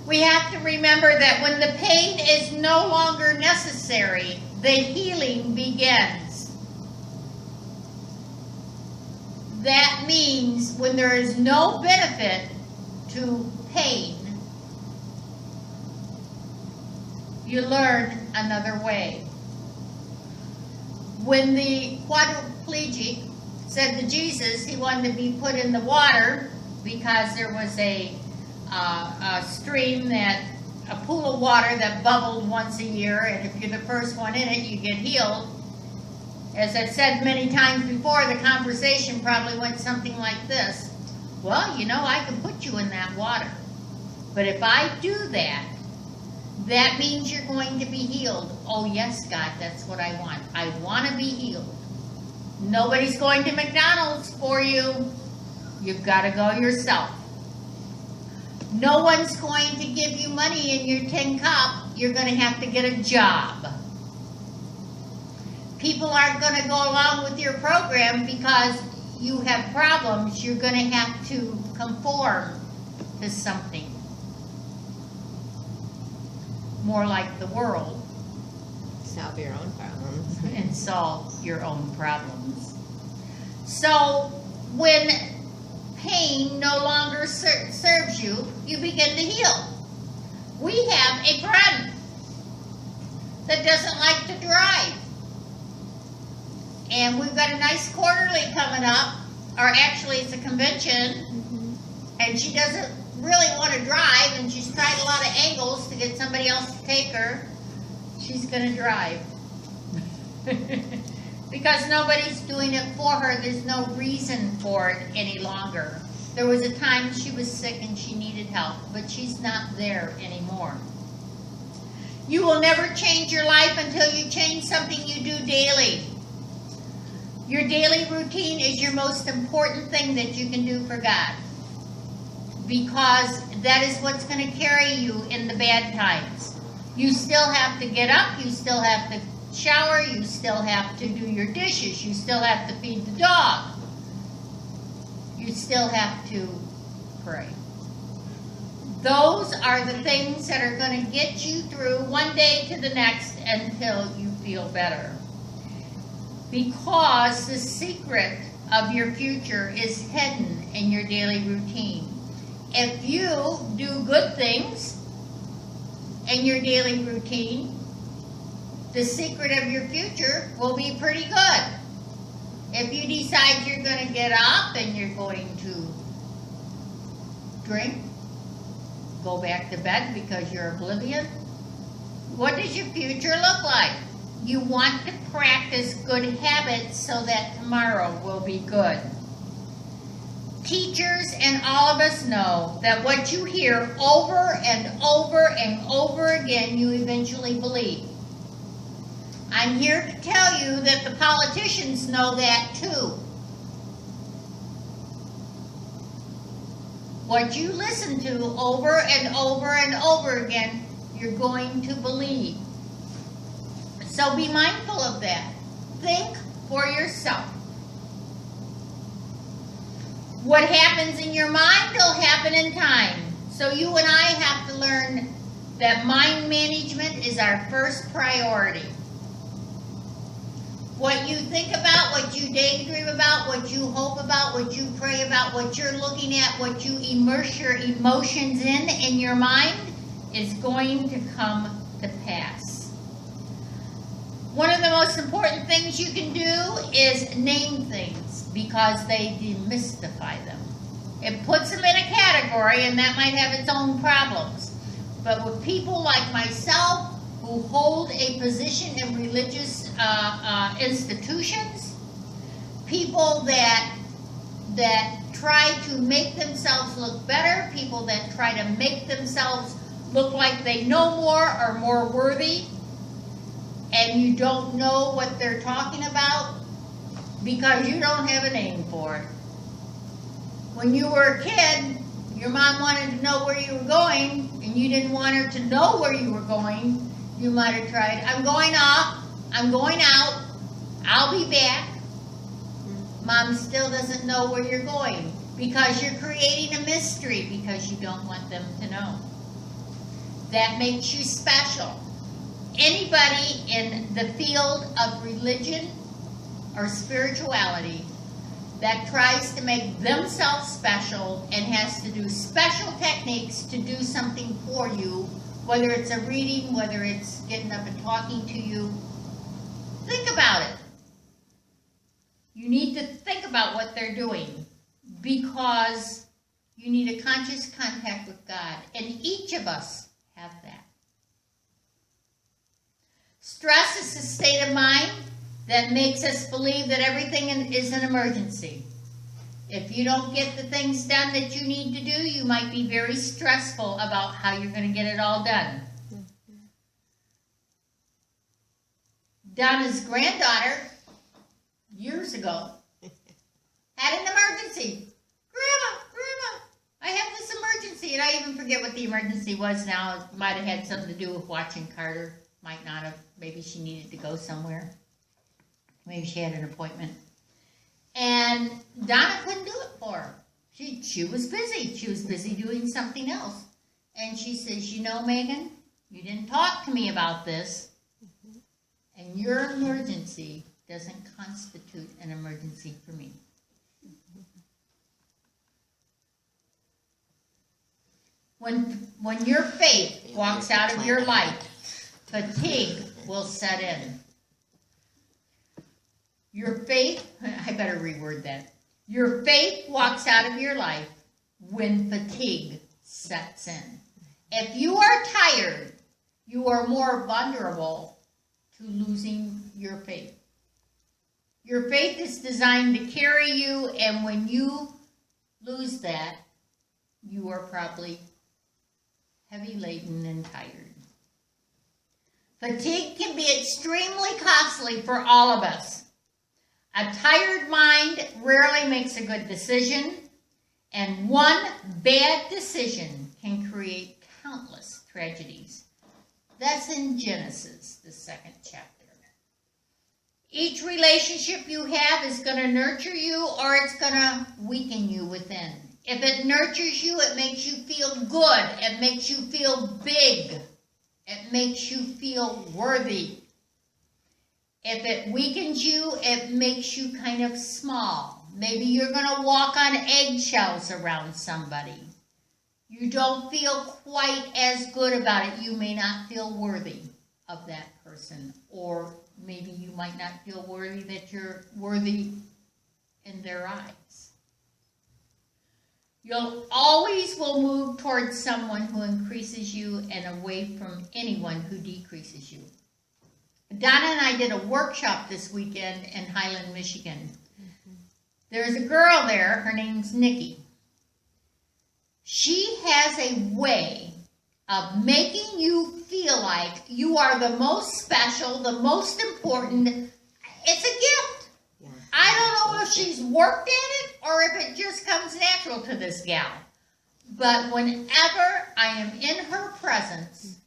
We have to remember that when the pain is no longer necessary, the healing begins. That means when there is no benefit to pain, you learn another way. When the quadriplegic said to Jesus he wanted to be put in the water because there was a stream, a pool of water that bubbled once a year, and if you're the first one in it, you get healed. As I've said many times before, the conversation probably went something like this. Well, you know, I can put you in that water. But if I do that, that means you're going to be healed. Oh, yes, God, that's what I want. I want to be healed. Nobody's going to McDonald's for you. You've got to go yourself. No one's going to give you money in your tin cup. You're going to have to get a job. People aren't going to go along with your program because you have problems. You're going to have to conform to something more like the world. Solve your own problems. And solve your own problems. So when pain no longer serves you, you begin to heal. We have a friend that doesn't like to drive. And we've got a nice quarterly coming up, or actually it's a convention, and she doesn't really want to drive, and she's tried a lot of angles to get somebody else to take her. She's going to drive. Because nobody's doing it for her. There's no reason for it any longer. There was a time she was sick and she needed help, but she's not there anymore. You will never change your life until you change something you do daily. Your daily routine is your most important thing that you can do for God, because that is what's going to carry you in the bad times. You still have to get up, you still have to shower, you still have to do your dishes, you still have to feed the dog, you still have to pray. Those are the things that are going to get you through one day to the next until you feel better. Because the secret of your future is hidden in your daily routine. If you do good things in your daily routine, the secret of your future will be pretty good. If you decide you're going to get up and you're going to drink, go back to bed because you're oblivious, what does your future look like? You want to practice good habits so that tomorrow will be good. Teachers and all of us know that what you hear over and over and over again, you eventually believe. I'm here to tell you that the politicians know that too. What you listen to over and over and over again, you're going to believe. So be mindful of that. Think for yourself. What happens in your mind will happen in time. So you and I have to learn that mind management is our first priority. What you think about, what you daydream about, what you hope about, what you pray about, what you're looking at, what you immerse your emotions in your mind is going to come to pass. One of the most important things you can do is name things because they demystify them. It puts them in a category and that might have its own problems. But with people like myself who hold a position in religious institutions, people that try to make themselves look better, people that try to make themselves look like they know more or more worthy, and you don't know what they're talking about because you don't have a name for it. When you were a kid, your mom wanted to know where you were going, and you didn't want her to know where you were going. You might have tried, I'm going off, I'm going out, I'll be back. Mom still doesn't know where you're going because you're creating a mystery because you don't want them to know. that makes you special. Anybody in the field of religion or spirituality that tries to make themselves special and has to do special techniques to do something for you, whether it's a reading, whether it's getting up and talking to you, think about it. You need to think about what they're doing, because you need a conscious contact with God, and each of us have that. Stress is a state of mind that makes us believe that everything is an emergency. If you don't get the things done that you need to do, you might be very stressful about how you're going to get it all done. Donna's granddaughter, years ago, had an emergency. Grandma, I have this emergency. And I even forget what the emergency was now. It might have had something to do with watching Carter. Might not have. Maybe she needed to go somewhere. Maybe she had an appointment. And Donna couldn't do it for her. She was busy. She was busy doing something else. And she says, you know, Megan, you didn't talk to me about this. And your emergency doesn't constitute an emergency for me. When your faith walks out of your life, fatigue will set in. Your faith, I better reword that. Your faith walks out of your life when fatigue sets in. If you are tired, you are more vulnerable to losing your faith. Your faith is designed to carry you, and when you lose that, you are probably heavy laden and tired. Fatigue can be extremely costly for all of us. A tired mind rarely makes a good decision, and one bad decision can create countless tragedies. That's in Genesis, the 2nd chapter. Each relationship you have is going to nurture you, or it's going to weaken you within. If it nurtures you, it makes you feel good. It makes you feel big. It makes you feel worthy. If it weakens you, it makes you kind of small. Maybe you're going to walk on eggshells around somebody. You don't feel quite as good about it. You may not feel worthy of that person. Or maybe you might not feel worthy that you're worthy in their eyes. You'll always will move towards someone who increases you and away from anyone who decreases you. Donna and I did a workshop this weekend in Highland, Michigan. There's a girl there, her name's Nikki. She has a way of making you feel like you are the most special, the most important. It's a gift. Yeah. I don't know if she's worked at it or if it just comes natural to this gal. But whenever I am in her presence,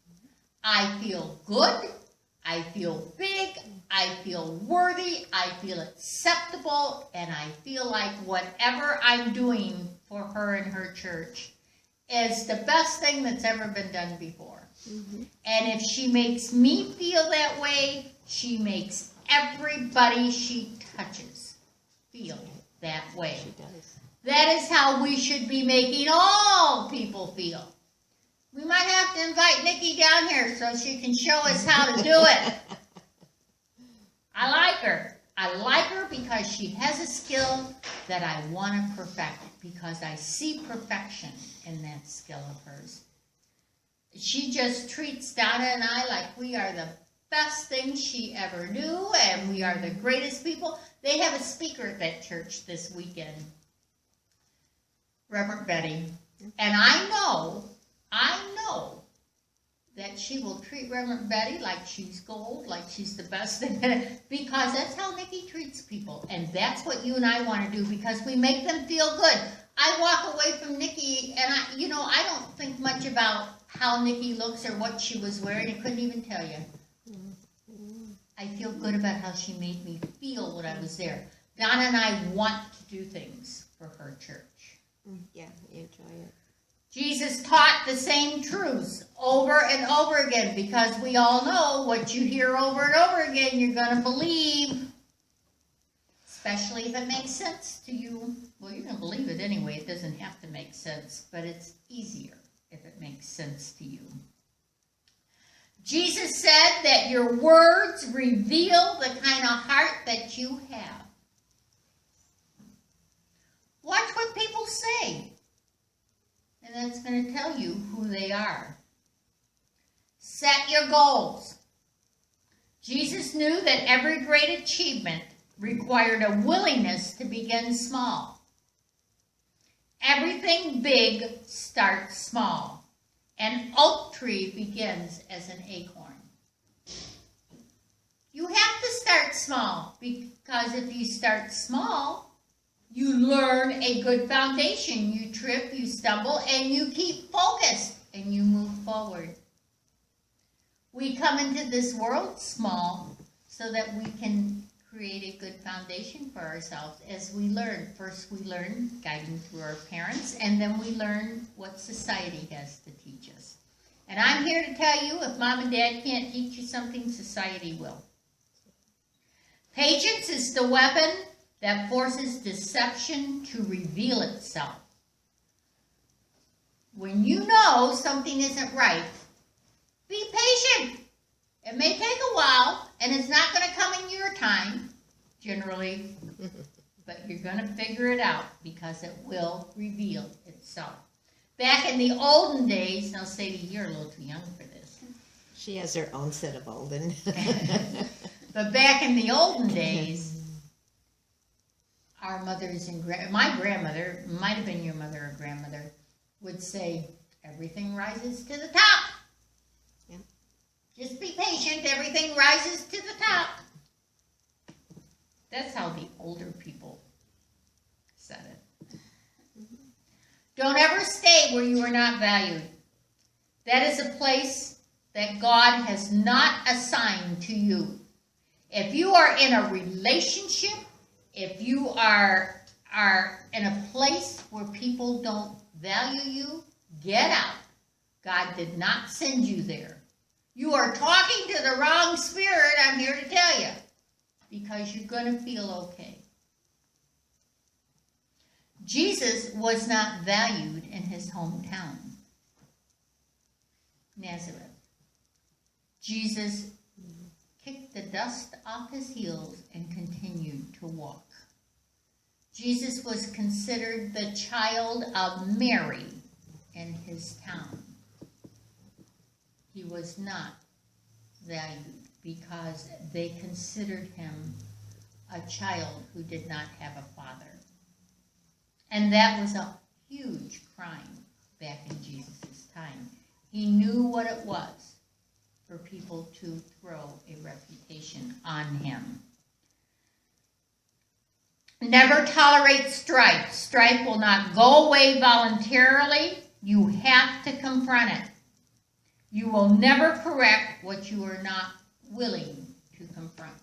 I feel good. I feel big, I feel worthy, I feel acceptable, and I feel like whatever I'm doing for her and her church is the best thing that's ever been done before. Mm-hmm. And if she makes me feel that way, she makes everybody she touches feel that way. She does. That is how we should be making all people feel. We might have to invite Nikki down here so she can show us how to do it. I like her. I like her because she has a skill that I want to perfect, because I see perfection in that skill of hers. She just treats Donna and I like we are the best thing she ever knew, and we are the greatest people. They have a speaker at that church this weekend, Reverend Betty, and I know that she will treat Reverend Betty like she's gold, like she's the best thing, because that's how Nikki treats people. And that's what you and I want to do, because we make them feel good. I walk away from Nikki, and I don't think much about how Nikki looks or what she was wearing. I couldn't even tell you. I feel good about how she made me feel when I was there. Donna and I want to do things for her church. Yeah, we enjoy it. Jesus taught the same truths over and over again, because we all know what you hear over and over again, you're going to believe, especially if it makes sense to you. Well, you're going to believe it anyway. It doesn't have to make sense, but it's easier if it makes sense to you. Jesus said that your words reveal the kind of heart that you have. Watch what people say, and that's going to tell you who they are. Set your goals. Jesus knew that every great achievement required a willingness to begin small. Everything big starts small. An oak tree begins as an acorn. You have to start small, because if you start small, you learn a good foundation. You trip, you stumble, and you keep focused, and you move forward. We come into this world small so that we can create a good foundation for ourselves as we learn. First we learn guiding through our parents, and then we learn what society has to teach us. And I'm here to tell you, if mom and dad can't teach you something, society will. Patience is the weapon that forces deception to reveal itself. When you know something isn't right, be patient. It may take a while, and it's not going to come in your time, generally, but you're going to figure it out, because it will reveal itself. Back in the olden days, now Sadie, you're a little too young for this. She has her own set of olden. But back in the olden days, our mothers and my grandmother, might have been your mother or grandmother, would say, everything rises to the top. Yeah. Just be patient, everything rises to the top. That's how the older people said it. Don't ever stay where you are not valued. That is a place that God has not assigned to you. If you are in a relationship, if you are in a place where people don't value you, get out. God did not send you there. You are talking to the wrong spirit, I'm here to tell you, because you're going to feel okay. Jesus was not valued in his hometown, Nazareth. Jesus kicked the dust off his heels and continued to walk. Jesus was considered the child of Mary in his town. He was not valued because they considered him a child who did not have a father. And that was a huge crime back in Jesus' time. He knew what it was for people to throw a reputation on him. Never tolerate strife. Strife will not go away voluntarily. You have to confront it. You will never correct what you are not willing to confront.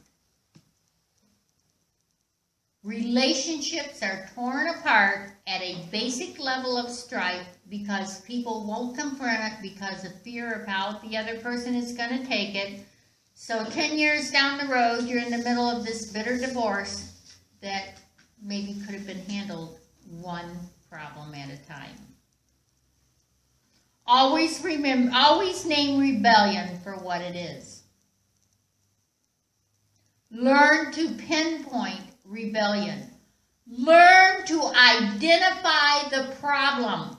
Relationships are torn apart at a basic level of strife because people won't confront it because of fear of how the other person is going to take it. So 10 years down the road, you're in the middle of this bitter divorce that maybe could have been handled one problem at a time. Always name rebellion for what it is. Learn to pinpoint rebellion. Learn to identify the problem.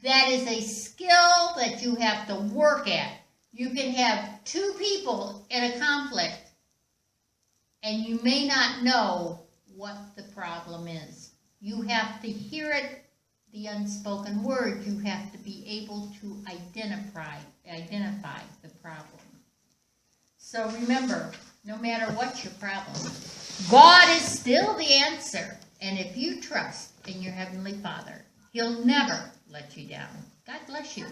That is a skill that you have to work at. You can have two people in a conflict and you may not know what the problem is. You have to hear it, the unspoken word. You have to be able to identify the problem. So remember, no matter what your problem, God is still the answer. And if you trust in your Heavenly Father, He'll never let you down. God bless you.